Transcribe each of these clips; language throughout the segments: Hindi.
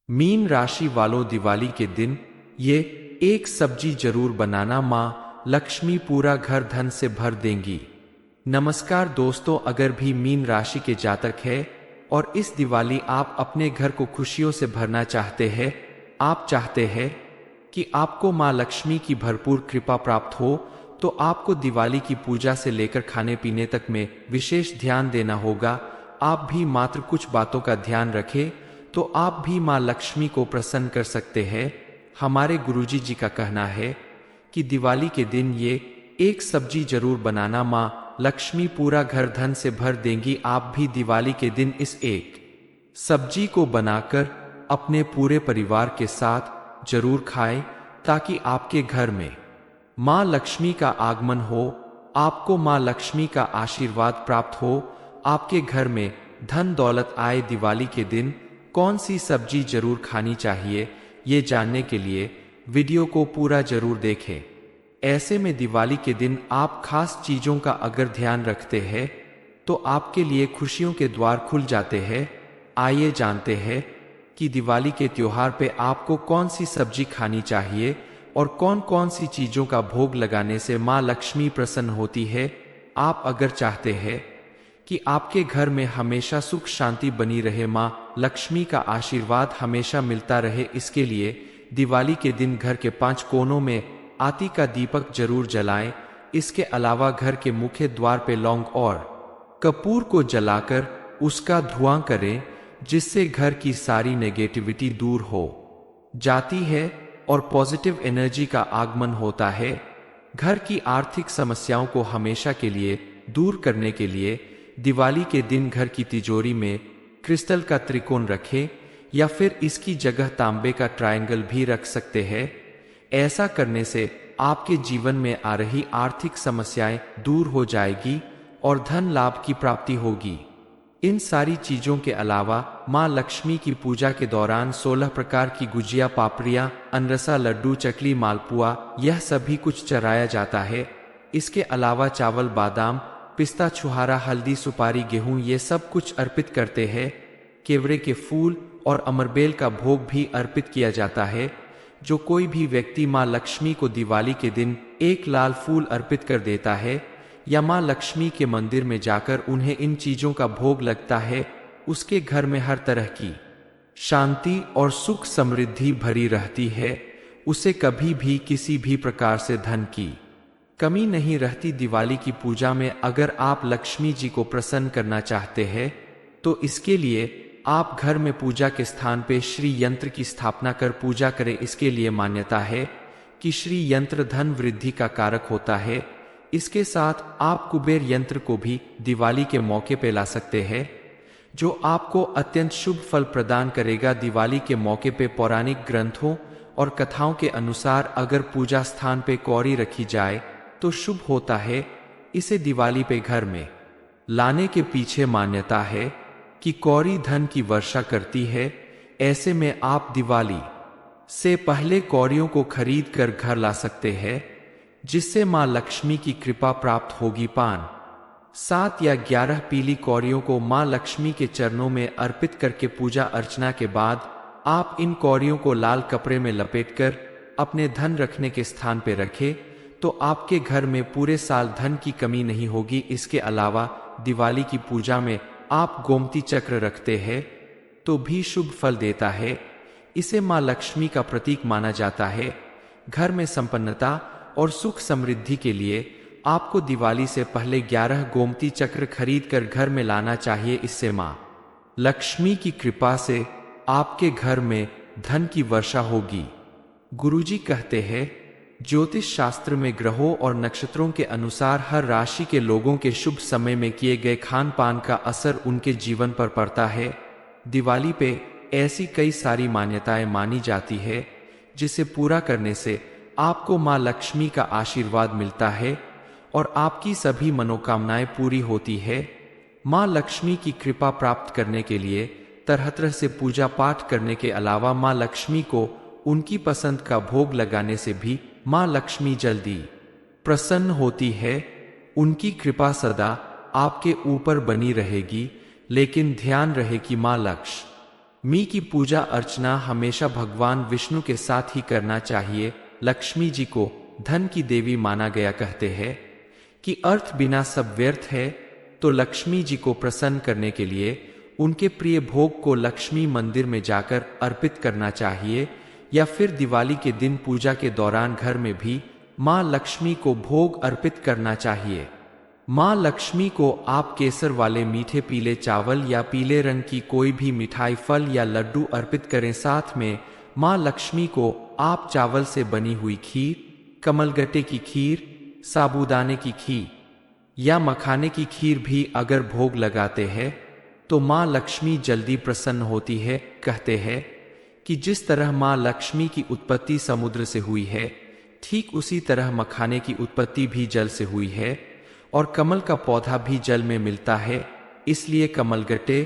मीन राशि वालों, दिवाली के दिन ये एक सब्जी जरूर बनाना, माँ लक्ष्मी पूरा घर धन से भर देंगी। नमस्कार दोस्तों, अगर भी मीन राशि के जातक है और इस दिवाली आप अपने घर को खुशियों से भरना चाहते हैं, आप चाहते हैं कि आपको माँ लक्ष्मी की भरपूर कृपा प्राप्त हो, तो आपको दिवाली की पूजा से लेकर खाने पीने तक में विशेष ध्यान देना होगा। आप भी मात्र कुछ बातों का ध्यान रखें तो आप भी माँ लक्ष्मी को प्रसन्न कर सकते हैं। हमारे गुरुजी जी का कहना है कि दिवाली के दिन ये एक सब्जी जरूर बनाना, माँ लक्ष्मी पूरा घर धन से भर देंगी। आप भी दिवाली के दिन इस एक सब्जी को बनाकर अपने पूरे परिवार के साथ जरूर खाएं, ताकि आपके घर में माँ लक्ष्मी का आगमन हो, आपको माँ लक्ष्मी का आशीर्वाद प्राप्त हो, आपके घर में धन दौलत आए। दिवाली के दिन कौन सी सब्जी जरूर खानी चाहिए, ये जानने के लिए वीडियो को पूरा जरूर देखें। ऐसे में दिवाली के दिन आप खास चीजों का अगर ध्यान रखते हैं तो आपके लिए खुशियों के द्वार खुल जाते हैं। आइए जानते हैं कि दिवाली के त्योहार पे आपको कौन सी सब्जी खानी चाहिए और कौन कौन सी चीजों का भोग लगाने से माँ लक्ष्मी प्रसन्न होती है। आप अगर चाहते हैं कि आपके घर में हमेशा सुख शांति बनी रहे, माँ लक्ष्मी का आशीर्वाद हमेशा मिलता रहे, इसके लिए दिवाली के दिन घर के 5 कोनों में आती का दीपक जरूर जलाएं। इसके अलावा घर के मुख्य द्वार पे लौंग और कपूर को जलाकर उसका धुआं करें, जिससे घर की सारी नेगेटिविटी दूर हो जाती है और पॉजिटिव एनर्जी का आगमन होता है। घर की आर्थिक समस्याओं को हमेशा के लिए दूर करने के लिए दिवाली के दिन घर की तिजोरी में क्रिस्टल का त्रिकोण रखें, या फिर इसकी जगह तांबे का ट्रायंगल भी रख सकते हैं। ऐसा करने से आपके जीवन में आ रही आर्थिक समस्याएं दूर हो जाएगी और धन लाभ की प्राप्ति होगी। इन सारी चीजों के अलावा माँ लक्ष्मी की पूजा के दौरान 16 प्रकार की गुजिया, पापड़ियाँ, अनरसा, लड्डू, चकली, मालपुआ, यह सभी कुछ चढ़ाया जाता है। इसके अलावा चावल, बादाम, पिस्ता, छुहारा, हल्दी, सुपारी, गेहूं, ये सब कुछ अर्पित करते हैं। केवड़े के फूल और अमरबेल का भोग भी अर्पित किया जाता है। जो कोई भी व्यक्ति माँ लक्ष्मी को दिवाली के दिन एक लाल फूल अर्पित कर देता है या माँ लक्ष्मी के मंदिर में जाकर उन्हें इन चीजों का भोग लगता है, उसके घर में हर तरह की शांति और सुख समृद्धि भरी रहती है। उसे कभी भी किसी भी प्रकार से धन की कमी नहीं रहती। दिवाली की पूजा में अगर आप लक्ष्मी जी को प्रसन्न करना चाहते हैं तो इसके लिए आप घर में पूजा के स्थान पे श्री यंत्र की स्थापना कर पूजा करें। इसके लिए मान्यता है कि श्री यंत्र धन वृद्धि का कारक होता है। इसके साथ आप कुबेर यंत्र को भी दिवाली के मौके पे ला सकते हैं, जो आपको अत्यंत शुभ फल प्रदान करेगा। दिवाली के मौके पे पौराणिक ग्रंथों और कथाओं के अनुसार अगर पूजा स्थान पे कौड़ी रखी जाए तो शुभ होता है। इसे दिवाली पे घर में लाने के पीछे मान्यता है कि कौड़ी धन की वर्षा करती है। ऐसे में आप दिवाली से पहले कौड़ियों को खरीद कर घर ला सकते हैं, जिससे माँ लक्ष्मी की कृपा प्राप्त होगी। 5, 7 या 11 पीली कौड़ियों को माँ लक्ष्मी के चरणों में अर्पित करके पूजा अर्चना के बाद आप इन कौड़ियों को लाल कपड़े में लपेटकर अपने धन रखने के स्थान पर रखें, तो आपके घर में पूरे साल धन की कमी नहीं होगी। इसके अलावा दिवाली की पूजा में आप गोमती चक्र रखते हैं तो भी शुभ फल देता है। इसे माँ लक्ष्मी का प्रतीक माना जाता है। घर में संपन्नता और सुख समृद्धि के लिए आपको दिवाली से पहले 11 गोमती चक्र खरीद कर घर में लाना चाहिए। इससे माँ लक्ष्मी की कृपा से आपके घर में धन की वर्षा होगी। गुरुजी कहते हैं, ज्योतिष शास्त्र में ग्रहों और नक्षत्रों के अनुसार हर राशि के लोगों के शुभ समय में किए गए खान पान का असर उनके जीवन पर पड़ता है। दिवाली पे ऐसी कई सारी मान्यताएं मानी जाती है, जिसे पूरा करने से आपको माँ लक्ष्मी का आशीर्वाद मिलता है और आपकी सभी मनोकामनाएं पूरी होती है। माँ लक्ष्मी की कृपा प्राप्त करने के लिए तरह तरह से पूजा पाठ करने के अलावा माँ लक्ष्मी को उनकी पसंद का भोग लगाने से भी माँ लक्ष्मी जल्दी प्रसन्न होती है। उनकी कृपा सदा आपके ऊपर बनी रहेगी, लेकिन ध्यान रहे कि माँ लक्ष्मी मी की पूजा अर्चना हमेशा भगवान विष्णु के साथ ही करना चाहिए। लक्ष्मी जी को धन की देवी माना गया। कहते हैं कि अर्थ बिना सब व्यर्थ है, तो लक्ष्मी जी को प्रसन्न करने के लिए उनके प्रिय भोग को लक्ष्मी मंदिर में जाकर अर्पित करना चाहिए, या फिर दिवाली के दिन पूजा के दौरान घर में भी मां लक्ष्मी को भोग अर्पित करना चाहिए। मां लक्ष्मी को आप केसर वाले मीठे पीले चावल या पीले रंग की कोई भी मिठाई, फल या लड्डू अर्पित करें। साथ में मां लक्ष्मी को आप चावल से बनी हुई खीर, कमलगट्टे की खीर, साबूदाने की खीर या मखाने की खीर भी अगर भोग लगाते हैं तो मां लक्ष्मी जल्दी प्रसन्न होती है। कहते हैं कि जिस तरह मां लक्ष्मी की उत्पत्ति समुद्र से हुई है, ठीक उसी तरह मखाने की उत्पत्ति भी जल से हुई है, और कमल का पौधा भी जल में मिलता है। इसलिए कमलगट्टे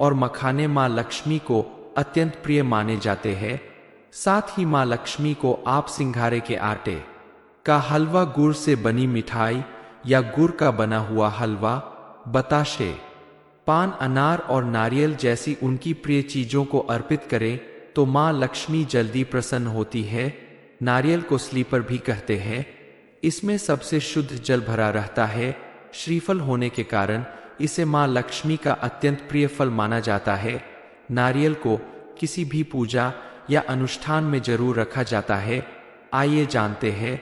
और मखाने मां लक्ष्मी को अत्यंत प्रिय माने जाते हैं। साथ ही मां लक्ष्मी को आप सिंघारे के आटे का हलवा, गुड़ से बनी मिठाई या गुड़ का बना हुआ हलवा, बताशे, पान, अनार और नारियल जैसी उनकी प्रिय चीजों को अर्पित करें तो मां लक्ष्मी जल्दी प्रसन्न होती है। नारियल को स्लीपर भी कहते हैं। इसमें सबसे शुद्ध जल भरा रहता है। श्रीफल होने के कारण इसे मां लक्ष्मी का अत्यंत प्रिय फल माना जाता है। नारियल को किसी भी पूजा या अनुष्ठान में जरूर रखा जाता है। आइए जानते हैं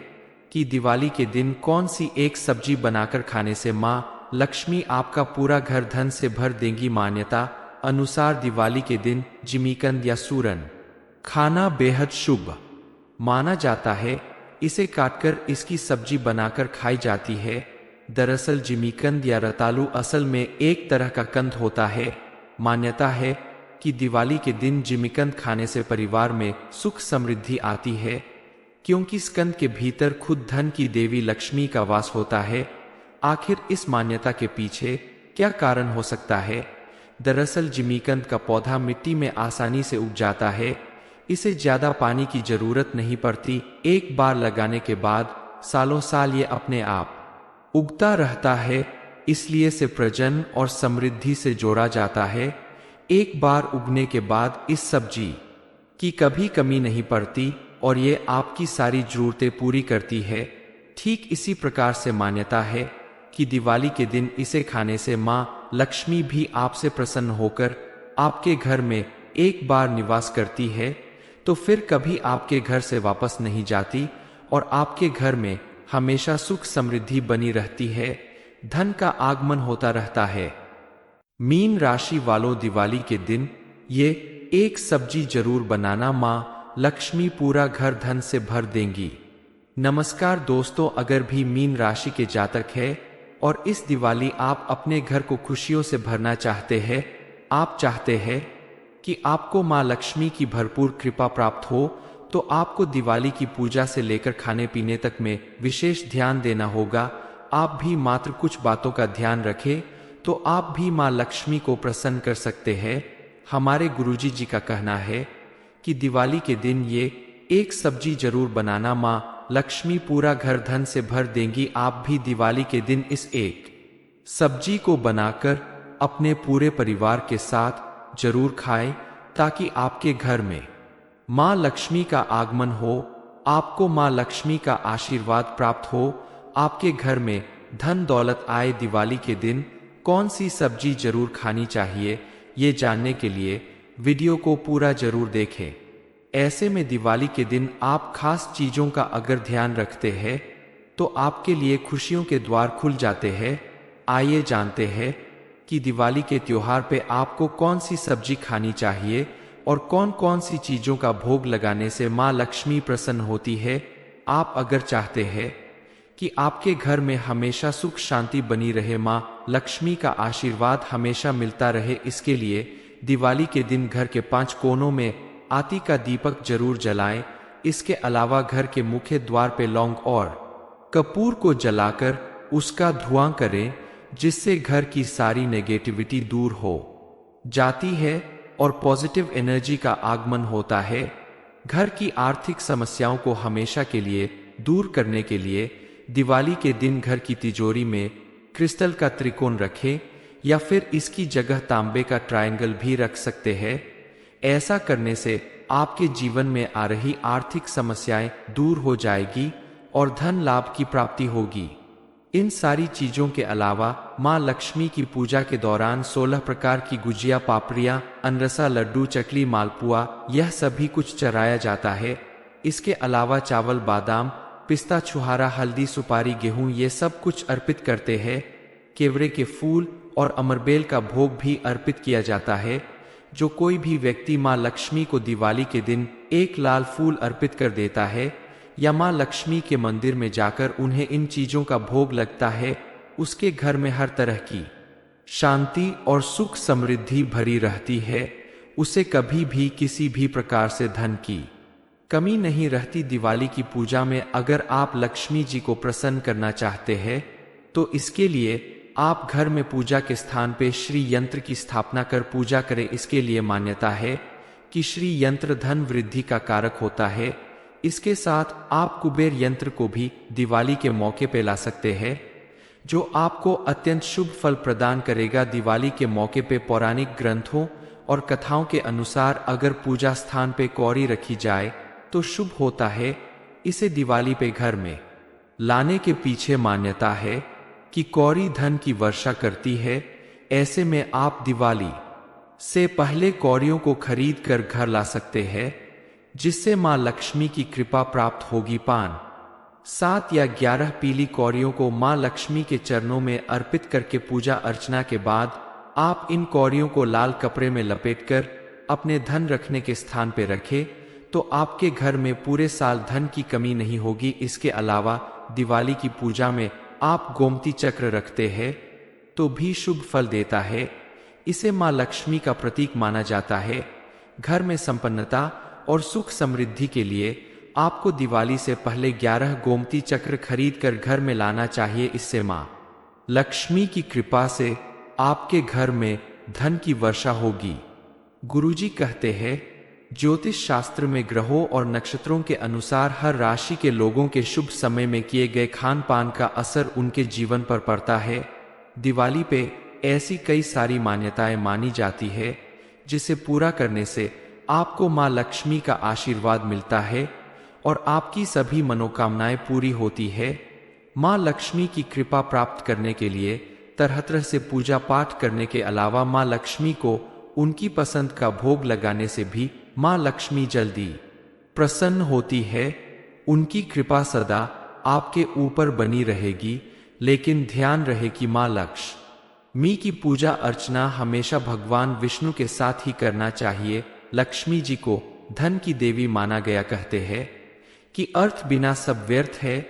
कि दिवाली के दिन कौन सी एक सब्जी बनाकर खाने से मां लक्ष्मी आपका पूरा घर धन से भर देंगी। मान्यता अनुसार दिवाली के दिन जिमीकंद या सूरन खाना बेहद शुभ माना जाता है। इसे काटकर इसकी सब्जी बनाकर खाई जाती है। दरअसल जिमीकंद या रतालू असल में एक तरह का कंद होता है। मान्यता है कि दिवाली के दिन जिमीकंद खाने से परिवार में सुख समृद्धि आती है, क्योंकि इस कंद के भीतर खुद धन की देवी लक्ष्मी का वास होता है। आखिर इस मान्यता के पीछे क्या कारण हो सकता है? दरअसल जिमीकंद का पौधा मिट्टी में आसानी से उग जाता है। इसे ज्यादा पानी की जरूरत नहीं पड़ती। एक बार लगाने के बाद सालों साल ये अपने आप उगता रहता है। इसलिए इसे प्रजनन और समृद्धि से जोड़ा जाता है। एक बार उगने के बाद इस सब्जी की कभी कमी नहीं पड़ती और ये आपकी सारी जरूरतें पूरी करती है। ठीक इसी प्रकार से मान्यता है कि दिवाली के दिन इसे खाने से मां लक्ष्मी भी आपसे प्रसन्न होकर आपके घर में एक बार निवास करती है, तो फिर कभी आपके घर से वापस नहीं जाती और आपके घर में हमेशा सुख समृद्धि बनी रहती है, धन का आगमन होता रहता है। मीन राशि वालों, दिवाली के दिन ये एक सब्जी जरूर बनाना, मां लक्ष्मी पूरा घर धन से भर देंगी। नमस्कार दोस्तों, अगर भी मीन राशि के जातक है और इस दिवाली आप अपने घर को खुशियों से भरना चाहते हैं, आप चाहते हैं कि आपको मां लक्ष्मी की भरपूर कृपा प्राप्त हो, तो आपको दिवाली की पूजा से लेकर खाने पीने तक में विशेष ध्यान देना होगा। आप भी मात्र कुछ बातों का ध्यान रखें तो आप भी मां लक्ष्मी को प्रसन्न कर सकते हैं। हमारे गुरुजी जी का कहना है कि दिवाली के दिन ये एक सब्जी जरूर बनाना, मां लक्ष्मी पूरा घर धन से भर देंगी। आप भी दिवाली के दिन इस एक सब्जी को बनाकर अपने पूरे परिवार के साथ जरूर खाएं, ताकि आपके घर में मां लक्ष्मी का आगमन हो, आपको मां लक्ष्मी का आशीर्वाद प्राप्त हो, आपके घर में धन दौलत आए। दिवाली के दिन कौन सी सब्जी जरूर खानी चाहिए, ये जानने के लिए वीडियो को पूरा जरूर देखें। ऐसे में दिवाली के दिन आप खास चीजों का अगर ध्यान रखते हैं तो आपके लिए खुशियों के द्वार खुल जाते हैं। आइए जानते हैं कि दिवाली के त्योहार पे आपको कौन सी सब्जी खानी चाहिए और कौन कौन सी चीजों का भोग लगाने से मां लक्ष्मी प्रसन्न होती है। आप अगर चाहते हैं कि आपके घर में हमेशा सुख शांति बनी रहे, मां लक्ष्मी का आशीर्वाद हमेशा मिलता रहे, इसके लिए दिवाली के दिन घर के 5 कोनों में आती का दीपक जरूर जलाएं। इसके अलावा घर के मुख्य द्वार पे लौंग और कपूर को जलाकर उसका धुआं करें, जिससे घर की सारी नेगेटिविटी दूर हो जाती है और पॉजिटिव एनर्जी का आगमन होता है। घर की आर्थिक समस्याओं को हमेशा के लिए दूर करने के लिए दिवाली के दिन घर की तिजोरी में क्रिस्टल का त्रिकोण रखें, या फिर इसकी जगह तांबे का ट्रायंगल भी रख सकते हैं। ऐसा करने से आपके जीवन में आ रही आर्थिक समस्याएं दूर हो जाएगी और धन लाभ की प्राप्ति होगी। इन सारी चीजों के अलावा माँ लक्ष्मी की पूजा के दौरान 16 प्रकार की गुजिया, पापड़ियाँ, अनरसा, लड्डू, चकली, मालपुआ, यह सभी कुछ चढ़ाया जाता है। इसके अलावा चावल, बादाम, पिस्ता, छुहारा, हल्दी, सुपारी, गेहूं, ये सब कुछ अर्पित करते हैं। केवड़े के फूल और अमरबेल का भोग भी अर्पित किया जाता है। जो कोई भी व्यक्ति माँ लक्ष्मी को दिवाली के दिन एक लाल फूल अर्पित कर देता है या माँ लक्ष्मी के मंदिर में जाकर उन्हें इन चीजों का भोग लगता है, उसके घर में हर तरह की शांति और सुख समृद्धि भरी रहती है। उसे कभी भी किसी भी प्रकार से धन की कमी नहीं रहती। दिवाली की पूजा में अगर आप लक्ष्मी जी को प्रसन्न करना चाहते हैं तो इसके लिए आप घर में पूजा के स्थान पे श्री यंत्र की स्थापना कर पूजा करें। इसके लिए मान्यता है कि श्री यंत्र धन वृद्धि का कारक होता है। इसके साथ आप कुबेर यंत्र को भी दिवाली के मौके पे ला सकते हैं, जो आपको अत्यंत शुभ फल प्रदान करेगा। दिवाली के मौके पे पौराणिक ग्रंथों और कथाओं के अनुसार अगर पूजा स्थान पे कौड़ी रखी जाए तो शुभ होता है। इसे दिवाली पे घर में लाने के पीछे मान्यता है कि कौड़ी धन की वर्षा करती है। ऐसे में आप दिवाली से पहले कौड़ियों को खरीद कर घर ला सकते हैं, जिससे मां लक्ष्मी की कृपा प्राप्त होगी। 5, 7 या 11 पीली कौड़ियों को मां लक्ष्मी के चरणों में अर्पित करके पूजा अर्चना के बाद आप इन कौड़ियों को लाल कपड़े में लपेटकर अपने धन रखने के स्थान पर रखें तो आपके घर में पूरे साल धन की कमी नहीं होगी। इसके अलावा दिवाली की पूजा में आप गोमती चक्र रखते हैं तो भी शुभ फल देता है। इसे मां लक्ष्मी का प्रतीक माना जाता है। घर में संपन्नता और सुख समृद्धि के लिए आपको दिवाली से पहले 11 गोमती चक्र खरीद कर घर में लाना चाहिए। इससे मां लक्ष्मी की कृपा से आपके घर में धन की वर्षा होगी। गुरुजी कहते हैं, ज्योतिष शास्त्र में ग्रहों और नक्षत्रों के अनुसार हर राशि के लोगों के शुभ समय में किए गए खान पान का असर उनके जीवन पर पड़ता है। दिवाली पे ऐसी कई सारी मान्यताएं मानी जाती है जिसे पूरा करने से आपको मां लक्ष्मी का आशीर्वाद मिलता है और आपकी सभी मनोकामनाएं पूरी होती है। मां लक्ष्मी की कृपा प्राप्त करने के लिए तरह तरह से पूजा पाठ करने के अलावा मां लक्ष्मी को उनकी पसंद का भोग लगाने से भी मां लक्ष्मी जल्दी प्रसन्न होती है। उनकी कृपा सदा आपके ऊपर बनी रहेगी। लेकिन ध्यान रहे कि मां लक्ष्मी की पूजा अर्चना हमेशा भगवान विष्णु के साथ ही करना चाहिए। लक्ष्मी जी को धन की देवी माना गया। कहते हैं कि अर्थ बिना सब व्यर्थ है,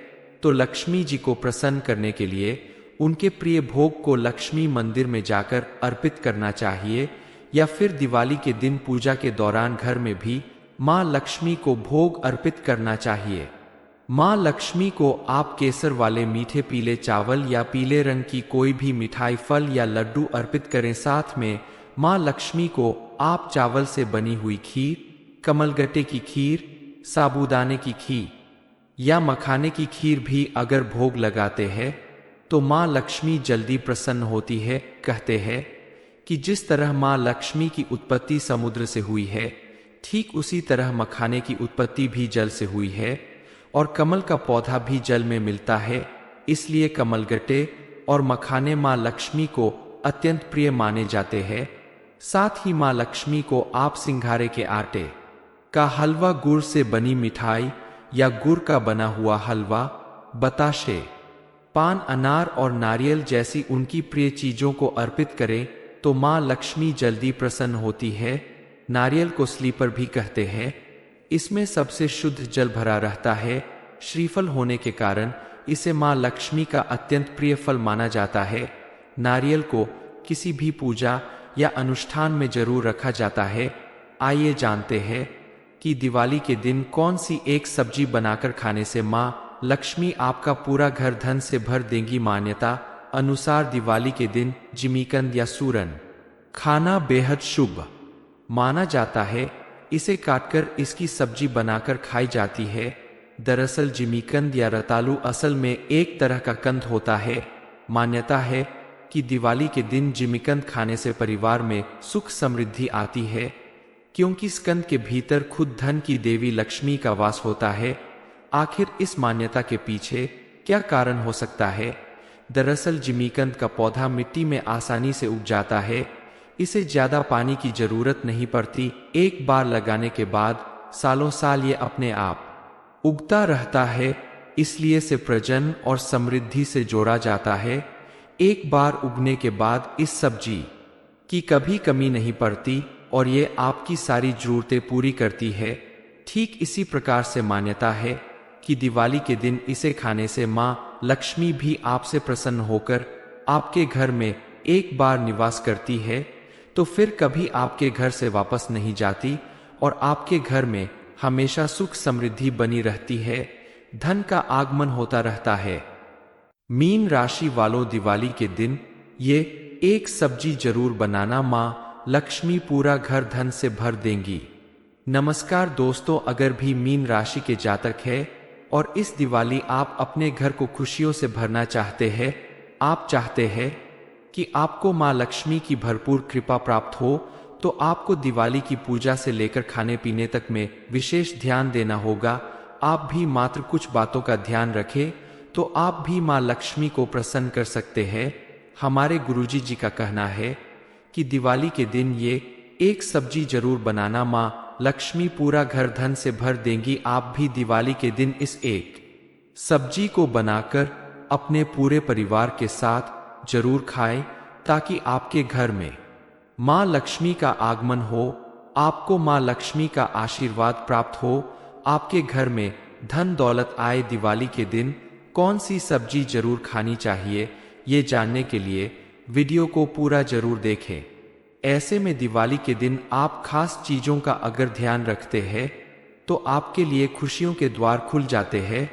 तो लक्ष्मी जी को प्रसन्न करने के लिए उनके प्रिय भोग को लक्ष्मी मंदिर में जाकर अर्पित करना चाहिए या फिर दिवाली के दिन पूजा के दौरान घर में भी मां लक्ष्मी को भोग अर्पित करना चाहिए। मां लक्ष्मी को आप केसर वाले मीठे पीले चावल या पीले रंग की कोई भी मिठाई, फल या लड्डू अर्पित करें। साथ में मां लक्ष्मी को आप चावल से बनी हुई खीर, कमलगट्टे की खीर, साबूदाने की खीर या मखाने की खीर भी अगर भोग लगाते हैं तो मां लक्ष्मी जल्दी प्रसन्न होती है। कहते हैं कि जिस तरह मां लक्ष्मी की उत्पत्ति समुद्र से हुई है, ठीक उसी तरह मखाने की उत्पत्ति भी जल से हुई है और कमल का पौधा भी जल में मिलता है। इसलिए कमलगट्टे और मखाने मां लक्ष्मी को अत्यंत प्रिय माने जाते हैं। साथ ही मां लक्ष्मी को आप सिंघारे के आटे का हलवा, गुड़ से बनी मिठाई या गुड़ का बना हुआ हलवा, बताशे, पान, अनार और नारियल जैसी उनकी प्रिय चीजों को अर्पित करें तो मां लक्ष्मी जल्दी प्रसन्न होती है। नारियल को स्लीपर भी कहते हैं। इसमें सबसे शुद्ध जल भरा रहता है। श्रीफल होने के कारण इसे मां लक्ष्मी का अत्यंत प्रिय फल माना जाता है। नारियल को किसी भी पूजा या अनुष्ठान में जरूर रखा जाता है। आइए जानते हैं कि दिवाली के दिन कौन सी एक सब्जी बनाकर खाने से मां लक्ष्मी आपका पूरा घर धन से भर देंगी। मान्यता अनुसार दिवाली के दिन जिमीकंद या सूरन खाना बेहद शुभ माना जाता है। इसे काटकर इसकी सब्जी बनाकर खाई जाती है। दरअसल जिमीकंद या रतालू असल में एक तरह का कंद होता है। मान्यता है कि दिवाली के दिन जिमीकंद खाने से परिवार में सुख समृद्धि आती है। क्योंकि स्कंद के भीतर खुद धन की देवी लक्ष्मी का वास होता है। आखिर इस मान्यता के पीछे क्या कारण हो सकता है? दरअसल जिमीकंद का पौधा मिट्टी में आसानी से उग जाता है। इसे ज्यादा पानी की जरूरत नहीं पड़ती। एक बार लगाने के बाद सालों साल ये अपने आप उगता रहता है, इसलिए इसे प्रजनन और समृद्धि से जोड़ा जाता है। एक बार उगने के बाद इस सब्जी की कभी कमी नहीं पड़ती और ये आपकी सारी जरूरतें पूरी करती है। ठीक इसी प्रकार से मान्यता है कि दिवाली के दिन इसे खाने से माँ लक्ष्मी भी आपसे प्रसन्न होकर आपके घर में एक बार निवास करती है, तो फिर कभी आपके घर से वापस नहीं जाती और आपके घर में हमेशा सुख समृद्धि बनी रहती है, धन का आगमन होता रहता है। मीन राशि वालों, दिवाली के दिन ये एक सब्जी जरूर बनाना, माँ लक्ष्मी पूरा घर धन से भर देंगी। नमस्कार दोस्तों, अगर भी मीन राशि के जातक है और इस दिवाली आप अपने घर को खुशियों से भरना चाहते हैं, आप चाहते हैं कि आपको माँ लक्ष्मी की भरपूर कृपा प्राप्त हो, तो आपको दिवाली की पूजा से लेकर खाने पीने तक में विशेष ध्यान देना होगा। आप भी मात्र कुछ बातों का ध्यान रखें तो आप भी माँ लक्ष्मी को प्रसन्न कर सकते हैं। हमारे गुरुजी जी का कहना है कि दिवाली के दिन ये एक सब्जी जरूर बनाना, माँ लक्ष्मी पूरा घर धन से भर देंगी। आप भी दिवाली के दिन इस एक सब्जी को बनाकर अपने पूरे परिवार के साथ जरूर खाएं, ताकि आपके घर में माँ लक्ष्मी का आगमन हो, आपको माँ लक्ष्मी का आशीर्वाद प्राप्त हो, आपके घर में धन दौलत आए। दिवाली के दिन कौन सी सब्जी जरूर खानी चाहिए, ये जानने के लिए वीडियो को पूरा जरूर देखें। ऐसे में दिवाली के दिन आप खास चीजों का अगर ध्यान रखते हैं तो आपके लिए खुशियों के द्वार खुल जाते हैं।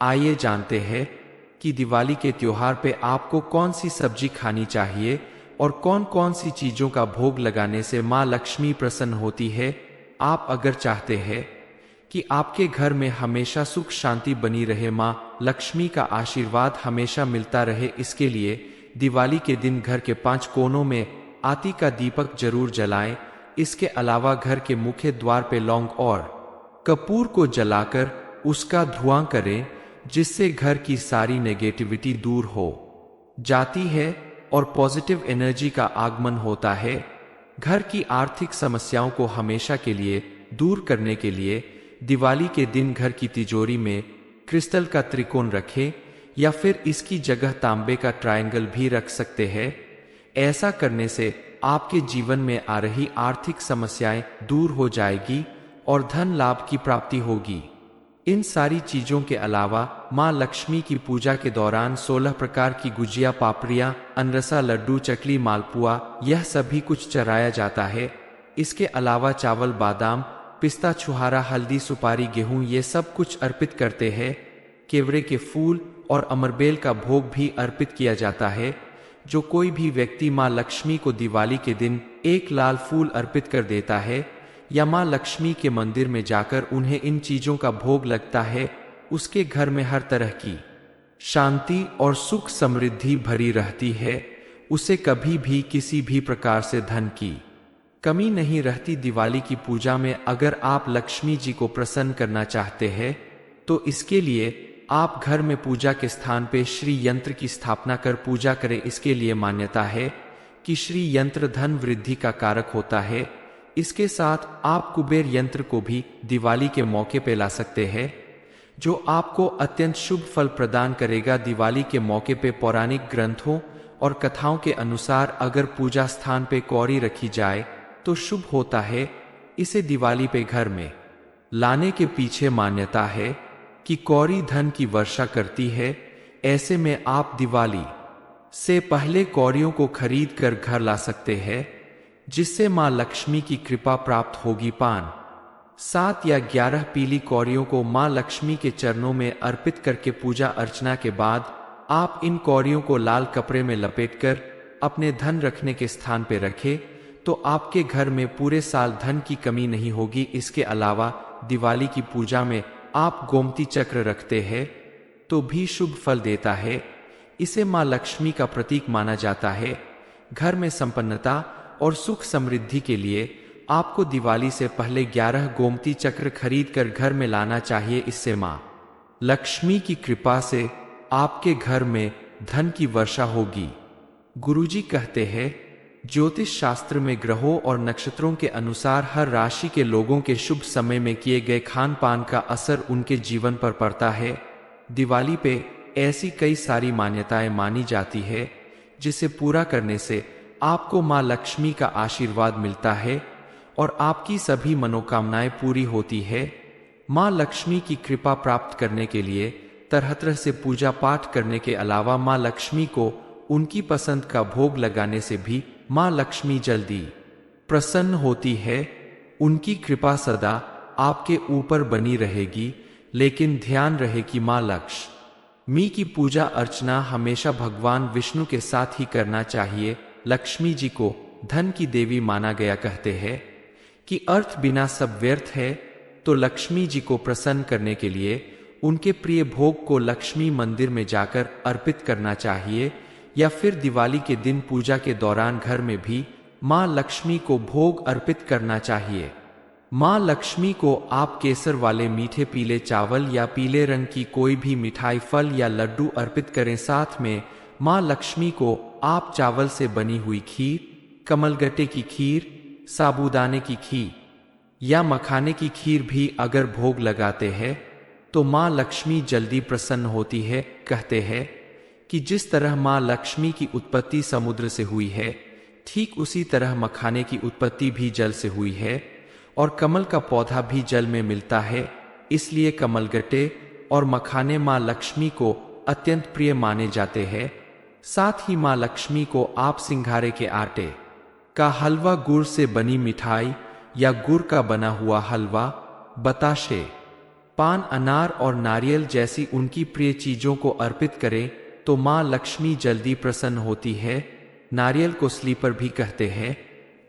आइए जानते हैं कि दिवाली के त्योहार पे आपको कौन सी सब्जी खानी चाहिए और कौन कौन सी चीजों का भोग लगाने से माँ लक्ष्मी प्रसन्न होती है। आप अगर चाहते हैं कि आपके घर में हमेशा सुख शांति बनी रहे, माँ लक्ष्मी का आशीर्वाद हमेशा मिलता रहे, इसके लिए दिवाली के दिन घर के 5 कोनों में आती का दीपक जरूर जलाएं। इसके अलावा घर के मुख्य द्वार पे लौंग और कपूर को जलाकर उसका धुआं करें, जिससे घर की सारी नेगेटिविटी दूर हो जाती है और पॉजिटिव एनर्जी का आगमन होता है। घर की आर्थिक समस्याओं को हमेशा के लिए दूर करने के लिए दिवाली के दिन घर की तिजोरी में क्रिस्टल का त्रिकोण रखें या फिर इसकी जगह तांबे का ट्रायंगल भी रख सकते हैं। ऐसा करने से आपके जीवन में आ रही आर्थिक समस्याएं दूर हो जाएगी और धन लाभ की प्राप्ति होगी। इन सारी चीजों के अलावा माँ लक्ष्मी की पूजा के दौरान 16 प्रकार की गुजिया, पापड़ियाँ, अनरसा, लड्डू, चकली, मालपुआ, यह सभी कुछ चढ़ाया जाता है। इसके अलावा चावल, बादाम, पिस्ता, छुहारा, हल्दी, सुपारी, गेहूं, ये सब कुछ अर्पित करते हैं। केवड़े के फूल और अमरबेल का भोग भी अर्पित किया जाता है। जो कोई भी व्यक्ति माँ लक्ष्मी को दिवाली के दिन एक लाल फूल अर्पित कर देता है या माँ लक्ष्मी के मंदिर में जाकर उन्हें इन चीजों का भोग लगता है, उसके घर में हर तरह की शांति और सुख समृद्धि भरी रहती है। उसे कभी भी किसी भी प्रकार से धन की कमी नहीं रहती। दिवाली की पूजा में अगर आप लक्ष्मी जी को प्रसन्न करना चाहते हैं तो इसके लिए आप घर में पूजा के स्थान पे श्री यंत्र की स्थापना कर पूजा करें। इसके लिए मान्यता है कि श्री यंत्र धन वृद्धि का कारक होता है। इसके साथ आप कुबेर यंत्र को भी दिवाली के मौके पे ला सकते हैं, जो आपको अत्यंत शुभ फल प्रदान करेगा। दिवाली के मौके पे पौराणिक ग्रंथों और कथाओं के अनुसार अगर पूजा स्थान पे कौड़ी रखी जाए तो शुभ होता है। इसे दिवाली पे घर में लाने के पीछे मान्यता है कि कौड़ी धन की वर्षा करती है। ऐसे में आप दिवाली से पहले कौड़ियों को खरीद कर घर ला सकते हैं, जिससे माँ लक्ष्मी की कृपा प्राप्त होगी। 5, 7 या 11 पीली कौड़ियों को माँ लक्ष्मी के चरणों में अर्पित करके पूजा अर्चना के बाद आप इन कौड़ियों को लाल कपड़े में लपेटकर अपने धन रखने के स्थान पर रखें, तो आपके घर में पूरे साल धन की कमी नहीं होगी। इसके अलावा दिवाली की पूजा में आप गोमती चक्र रखते हैं तो भी शुभ फल देता है। इसे माँ लक्ष्मी का प्रतीक माना जाता है। घर में संपन्नता और सुख समृद्धि के लिए आपको दिवाली से पहले 11 गोमती चक्र खरीद कर घर में लाना चाहिए। इससे माँ लक्ष्मी की कृपा से आपके घर में धन की वर्षा होगी। गुरुजी कहते हैं, ज्योतिष शास्त्र में ग्रहों और नक्षत्रों के अनुसार हर राशि के लोगों के शुभ समय में किए गए खान पान का असर उनके जीवन पर पड़ता है। दिवाली पे ऐसी कई सारी मान्यताएं मानी जाती है जिसे पूरा करने से आपको माँ लक्ष्मी का आशीर्वाद मिलता है और आपकी सभी मनोकामनाएं पूरी होती है। माँ लक्ष्मी की कृपा प्राप्त करने के लिए तरह तरह से पूजा पाठ करने के अलावा माँ लक्ष्मी को उनकी पसंद का भोग लगाने से भी माँ लक्ष्मी जल्दी प्रसन्न होती है। उनकी कृपा सदा आपके ऊपर बनी रहेगी, लेकिन ध्यान रहे कि माँ लक्ष्मी की पूजा अर्चना हमेशा भगवान विष्णु के साथ ही करना चाहिए। लक्ष्मी जी को धन की देवी माना गया। कहते हैं कि अर्थ बिना सब व्यर्थ है, तो लक्ष्मी जी को प्रसन्न करने के लिए उनके प्रिय भोग को लक्ष्मी मंदिर में जाकर अर्पित करना चाहिए, या फिर दिवाली के दिन पूजा के दौरान घर में भी माँ लक्ष्मी को भोग अर्पित करना चाहिए। माँ लक्ष्मी को आप केसर वाले मीठे पीले चावल या पीले रंग की कोई भी मिठाई, फल या लड्डू अर्पित करें। साथ में माँ लक्ष्मी को आप चावल से बनी हुई खीर, कमलगट्टे की खीर, साबूदाने की खीर या मखाने की खीर भी अगर भोग लगाते हैं तो माँ लक्ष्मी जल्दी प्रसन्न होती है। कहते हैं कि जिस तरह माँ लक्ष्मी की उत्पत्ति समुद्र से हुई है, ठीक उसी तरह मखाने की उत्पत्ति भी जल से हुई है और कमल का पौधा भी जल में मिलता है। इसलिए कमलगट्टे और मखाने माँ लक्ष्मी को अत्यंत प्रिय माने जाते हैं। साथ ही माँ लक्ष्मी को आप सिंघारे के आटे का हलवा, गुड़ से बनी मिठाई या गुड़ का बना हुआ हलवा, बताशे, पान, अनार और नारियल जैसी उनकी प्रिय चीजों को अर्पित करें तो माँ लक्ष्मी जल्दी प्रसन्न होती है। नारियल को स्लीपर भी कहते हैं।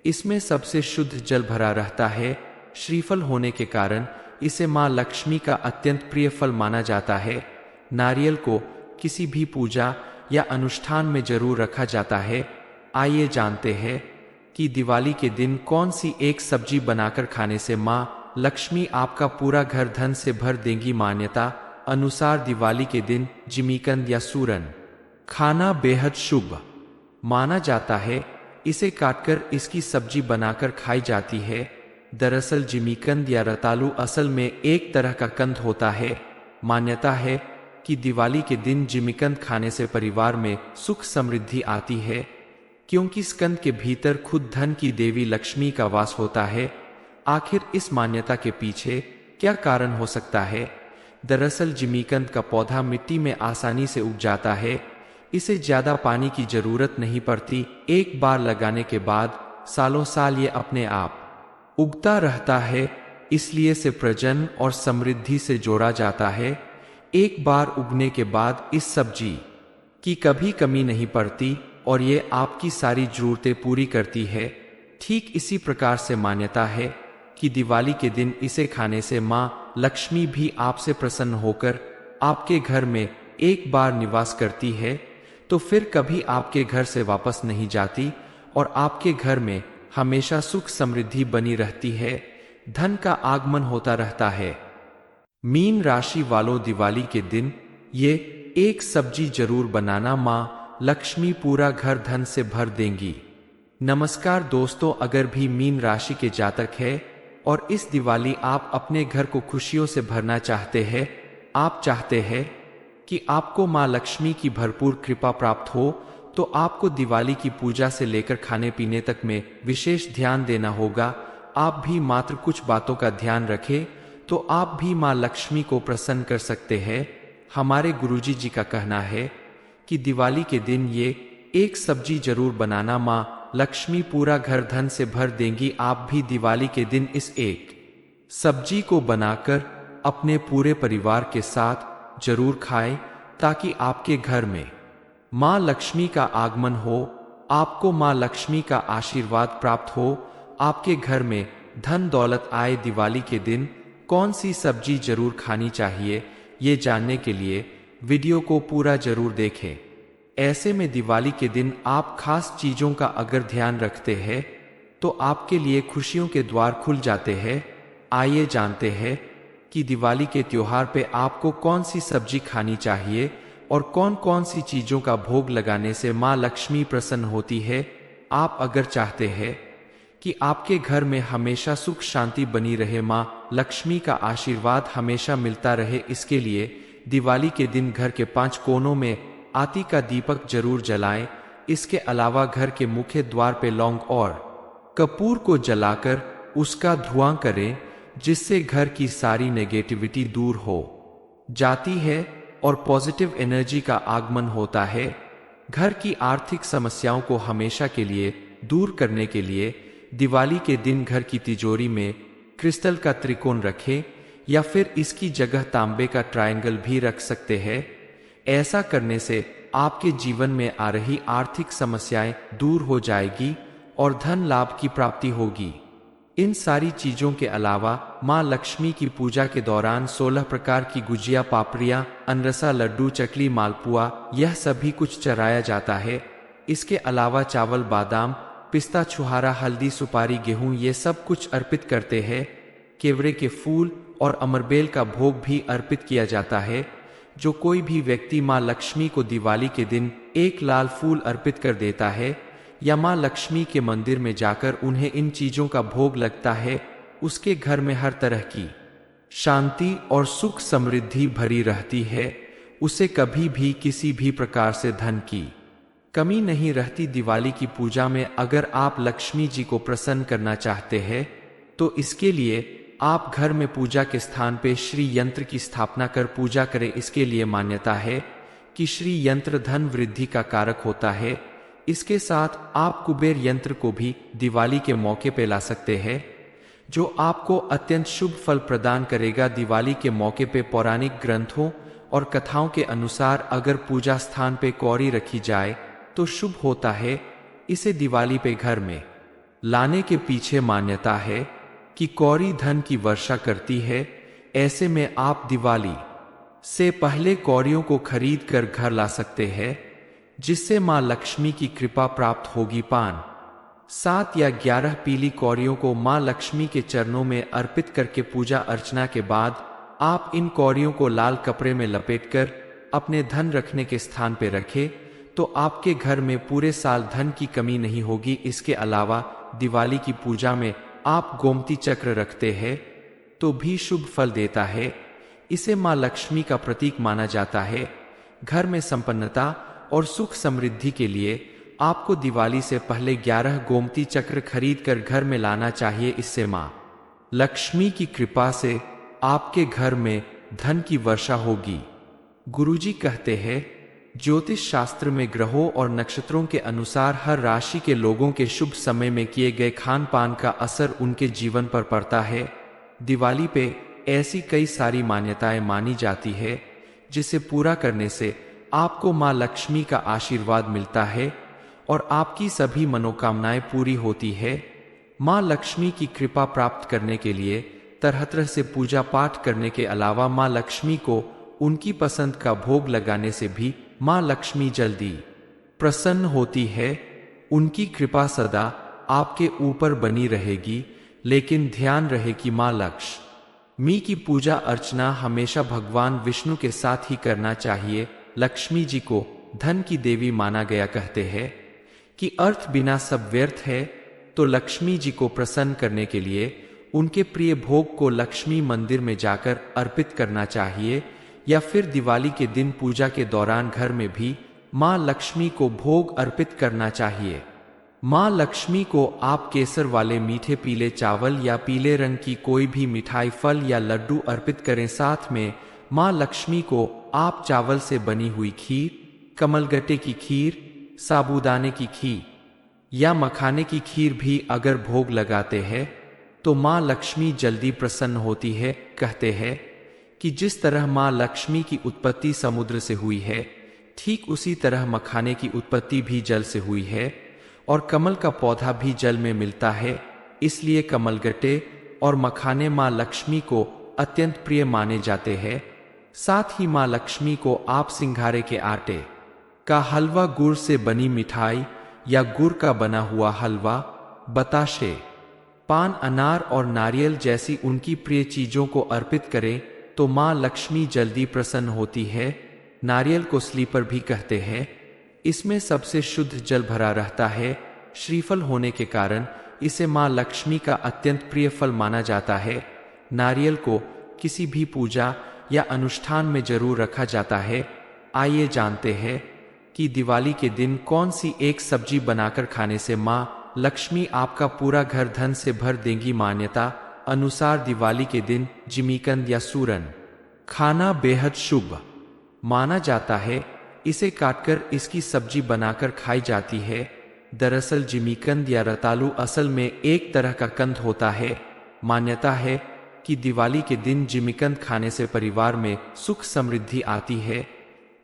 इसमें सबसे शुद्ध जल भरा रहता है। श्रीफल होने के कारण इसे माँ लक्ष्मी का अत्यंत प्रिय फल माना जाता है। नारियल को किसी भी पूजा या अनुष्ठान में जरूर रखा जाता है। आइए जानते हैं कि दिवाली के दिन कौन सी एक सब्जी बनाकर खाने से माँ लक्ष्मी आपका पूरा घर धन से भर देंगी। मान्यता अनुसार दिवाली के दिन जिमीकंद या सूरन खाना बेहद शुभ माना जाता है। इसे काटकर इसकी सब्जी बनाकर खाई जाती है। दरअसल जिमीकंद या रतालू असल में एक तरह का कंद होता है। मान्यता है कि दिवाली के दिन जिमीकंद खाने से परिवार में सुख समृद्धि आती है, क्योंकि इस कंद के भीतर खुद धन की देवी लक्ष्मी का वास होता है। आखिर इस मान्यता के पीछे क्या कारण हो सकता है? दरअसल जिमीकंद का पौधा मिट्टी में आसानी से उग जाता है। इसे ज्यादा पानी की जरूरत नहीं पड़ती। एक बार लगाने के बाद सालों साल ये अपने आप उगता रहता है। इसलिए इसे प्रजनन और समृद्धि से जोड़ा जाता है। एक बार उगने के बाद इस सब्जी की कभी कमी नहीं पड़ती और ये आपकी सारी जरूरतें पूरी करती है। ठीक इसी प्रकार से मान्यता है कि दिवाली के दिन इसे खाने से माँ लक्ष्मी भी आपसे प्रसन्न होकर आपके घर में एक बार निवास करती है, तो फिर कभी आपके घर से वापस नहीं जाती और आपके घर में हमेशा सुख समृद्धि बनी रहती है, धन का आगमन होता रहता है। मीन राशि वालों, दिवाली के दिन ये एक सब्जी जरूर बनाना, माँ लक्ष्मी पूरा घर धन से भर देंगी। नमस्कार दोस्तों, अगर भी मीन राशि के जातक है और इस दिवाली आप अपने घर को खुशियों से भरना चाहते हैं, आप चाहते हैं कि आपको माँ लक्ष्मी की भरपूर कृपा प्राप्त हो, तो आपको दिवाली की पूजा से लेकर खाने पीने तक में विशेष ध्यान देना होगा। आप भी मात्र कुछ बातों का ध्यान रखें तो आप भी माँ लक्ष्मी को प्रसन्न कर सकते हैं। हमारे गुरुजी जी का कहना है कि दिवाली के दिन ये एक सब्जी जरूर बनाना, माँ लक्ष्मी पूरा घर धन से भर देंगी। आप भी दिवाली के दिन इस एक सब्जी को बनाकर अपने पूरे परिवार के साथ जरूर खाएं, ताकि आपके घर में माँ लक्ष्मी का आगमन हो, आपको माँ लक्ष्मी का आशीर्वाद प्राप्त हो, आपके घर में धन दौलत आए। दिवाली के दिन कौन सी सब्जी जरूर खानी चाहिए, ये जानने के लिए वीडियो को पूरा जरूर देखें। ऐसे में दिवाली के दिन आप खास चीजों का अगर ध्यान रखते हैं तो आपके लिए खुशियों के द्वार खुल जाते हैं। आइए जानते हैं कि दिवाली के त्योहार पे आपको कौन सी सब्जी खानी चाहिए और कौन कौन सी चीजों का भोग लगाने से माँ लक्ष्मी प्रसन्न होती है। आप अगर चाहते हैं कि आपके घर में हमेशा सुख शांति बनी रहे, माँ लक्ष्मी का आशीर्वाद हमेशा मिलता रहे, इसके लिए दिवाली के दिन घर के 5 कोनों में आती का दीपक जरूर जलाएं। इसके अलावा घर के मुख्य द्वार पे लौंग और कपूर को जलाकर उसका धुआं करें, जिससे घर की सारी नेगेटिविटी दूर हो जाती है और पॉजिटिव एनर्जी का आगमन होता है। घर की आर्थिक समस्याओं को हमेशा के लिए दूर करने के लिए दिवाली के दिन घर की तिजोरी में क्रिस्टल का त्रिकोण रखें या फिर इसकी जगह तांबे का ट्रायंगल भी रख सकते हैं। ऐसा करने से आपके जीवन में आ रही आर्थिक समस्याएं दूर हो जाएगी और धन लाभ की प्राप्ति होगी। इन सारी चीजों के अलावा माँ लक्ष्मी की पूजा के दौरान 16 प्रकार की गुजिया, पापड़ियाँ, अनरसा, लड्डू, चकली, मालपुआ, यह सभी कुछ चढ़ाया जाता है। इसके अलावा चावल, बादाम, पिस्ता, छुहारा, हल्दी, सुपारी, गेहूं, ये सब कुछ अर्पित करते हैं। केवड़े के फूल और अमरबेल का भोग भी अर्पित किया जाता है। जो कोई भी व्यक्ति माँ लक्ष्मी को दिवाली के दिन एक लाल फूल अर्पित कर देता है या माँ लक्ष्मी के मंदिर में जाकर उन्हें इन चीजों का भोग लगता है, उसके घर में हर तरह की शांति और सुख समृद्धि भरी रहती है। उसे कभी भी किसी भी प्रकार से धन की कमी नहीं रहती। दिवाली की पूजा में अगर आप लक्ष्मी जी को प्रसन्न करना चाहते हैं तो इसके लिए आप घर में पूजा के स्थान पे श्री यंत्र की स्थापना कर पूजा करें। इसके लिए मान्यता है कि श्री यंत्र धन वृद्धि का कारक होता है। इसके साथ आप कुबेर यंत्र को भी दिवाली के मौके पे ला सकते हैं, जो आपको अत्यंत शुभ फल प्रदान करेगा। दिवाली के मौके पे पौराणिक ग्रंथों और कथाओं के अनुसार अगर पूजा स्थान पे कौड़ी रखी जाए तो शुभ होता है। इसे दिवाली पे घर में लाने के पीछे मान्यता है कि कौड़ी धन की वर्षा करती है। ऐसे में आप दिवाली से पहले कौड़ियों को खरीद कर घर ला सकते हैं, जिससे माँ लक्ष्मी की कृपा प्राप्त होगी। 5, 7 या 11 पीली कौड़ियों को माँ लक्ष्मी के चरणों में अर्पित करके पूजा अर्चना के बाद आप इन कौड़ियों को लाल कपड़े में लपेटकर अपने धन रखने के स्थान पर रखें तो आपके घर में पूरे साल धन की कमी नहीं होगी। इसके अलावा दिवाली की पूजा में आप गोमती चक्र रखते हैं तो भी शुभ फल देता है। इसे माँ लक्ष्मी का प्रतीक माना जाता है। घर में संपन्नता और सुख समृद्धि के लिए आपको दिवाली से पहले 11 गोमती चक्र खरीद कर घर में लाना चाहिए। इससे माँ लक्ष्मी की कृपा से आपके घर में धन की वर्षा होगी। गुरुजी कहते हैं, ज्योतिष शास्त्र में ग्रहों और नक्षत्रों के अनुसार हर राशि के लोगों के शुभ समय में किए गए खान पान का असर उनके जीवन पर पड़ता है। दिवाली पे ऐसी कई सारी मान्यताएं मानी जाती है जिसे पूरा करने से आपको माँ लक्ष्मी का आशीर्वाद मिलता है और आपकी सभी मनोकामनाएं पूरी होती है। माँ लक्ष्मी की कृपा प्राप्त करने के लिए तरह तरह से पूजा पाठ करने के अलावा माँ लक्ष्मी को उनकी पसंद का भोग लगाने से भी माँ लक्ष्मी जल्दी प्रसन्न होती है। उनकी कृपा सदा आपके ऊपर बनी रहेगी। लेकिन ध्यान रहे कि माँ लक्ष्मी की पूजा अर्चना हमेशा भगवान विष्णु के साथ ही करना चाहिए। लक्ष्मी जी को धन की देवी माना गया। कहते हैं कि अर्थ बिना सब व्यर्थ है, तो लक्ष्मी जी को प्रसन्न करने के लिए उनके प्रिय भोग को लक्ष्मी मंदिर में जाकर अर्पित करना चाहिए या फिर दिवाली के दिन पूजा के दौरान घर में भी माँ लक्ष्मी को भोग अर्पित करना चाहिए। माँ लक्ष्मी को आप केसर वाले मीठे पीले चावल या पीले रंग की कोई भी मिठाई, फल या लड्डू अर्पित करें। साथ में माँ लक्ष्मी को आप चावल से बनी हुई खीर, कमलगट्टे की खीर, साबूदाने की खीर या मखाने की खीर भी अगर भोग लगाते हैं तो माँ लक्ष्मी जल्दी प्रसन्न होती है। कहते हैं कि जिस तरह माँ लक्ष्मी की उत्पत्ति समुद्र से हुई है, ठीक उसी तरह मखाने की उत्पत्ति भी जल से हुई है और कमल का पौधा भी जल में मिलता है। इसलिए कमलगट्टे और मखाने माँ लक्ष्मी को अत्यंत प्रिय माने जाते हैं। साथ ही माँ लक्ष्मी को आप सिंघारे के आटे का हलवा, गुड़ से बनी मिठाई या गुड़ का बना हुआ हलवा, बताशे, पान, अनार और नारियल जैसी उनकी प्रिय चीजों को अर्पित करें तो माँ लक्ष्मी जल्दी प्रसन्न होती है। नारियल को स्लीपर भी कहते हैं। इसमें सबसे शुद्ध जल भरा रहता है। श्रीफल होने के कारण इसे माँ लक्ष्मी का अत्यंत प्रिय फल माना जाता है। नारियल को किसी भी पूजा या अनुष्ठान में जरूर रखा जाता है। आइए जानते हैं कि दिवाली के दिन कौन सी एक सब्जी बनाकर खाने से माँ लक्ष्मी आपका पूरा घर धन से भर देंगी। मान्यता अनुसार दिवाली के दिन जिमीकंद या सूरन खाना बेहद शुभ माना जाता है। इसे काटकर इसकी सब्जी बनाकर खाई जाती है। दरअसल जिमीकंद या रतालू असल में एक तरह का कंद होता है। मान्यता है कि दिवाली के दिन जिमीकंद खाने से परिवार में सुख समृद्धि आती है,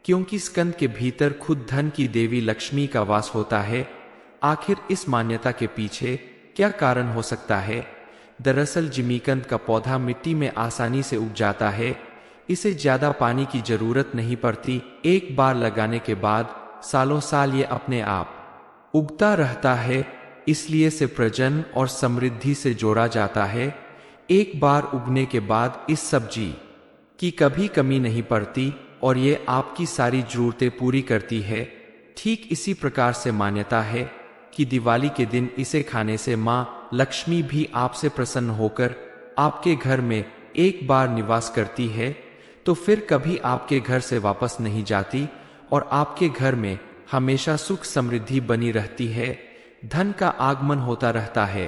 क्योंकि इस कंद के भीतर खुद धन की देवी लक्ष्मी का वास होता है। आखिर इस मान्यता के पीछे क्या कारण हो सकता है? दरअसल जिमीकंद का पौधा मिट्टी में आसानी से उग जाता है। इसे ज्यादा पानी की जरूरत नहीं पड़ती। एक बार लगाने के बाद सालों साल ये अपने आप उगता रहता है, इसलिए इसे प्रजनन और समृद्धि से जोड़ा जाता है। एक बार उगने के बाद इस सब्जी की कभी कमी नहीं पड़ती और ये आपकी सारी जरूरतें पूरी करती है। ठीक इसी प्रकार से मान्यता है कि दिवाली के दिन इसे खाने से माँ लक्ष्मी भी आपसे प्रसन्न होकर आपके घर में एक बार निवास करती है, तो फिर कभी आपके घर से वापस नहीं जाती और आपके घर में हमेशा सुख समृद्धि बनी रहती है। धन का आगमन होता रहता है।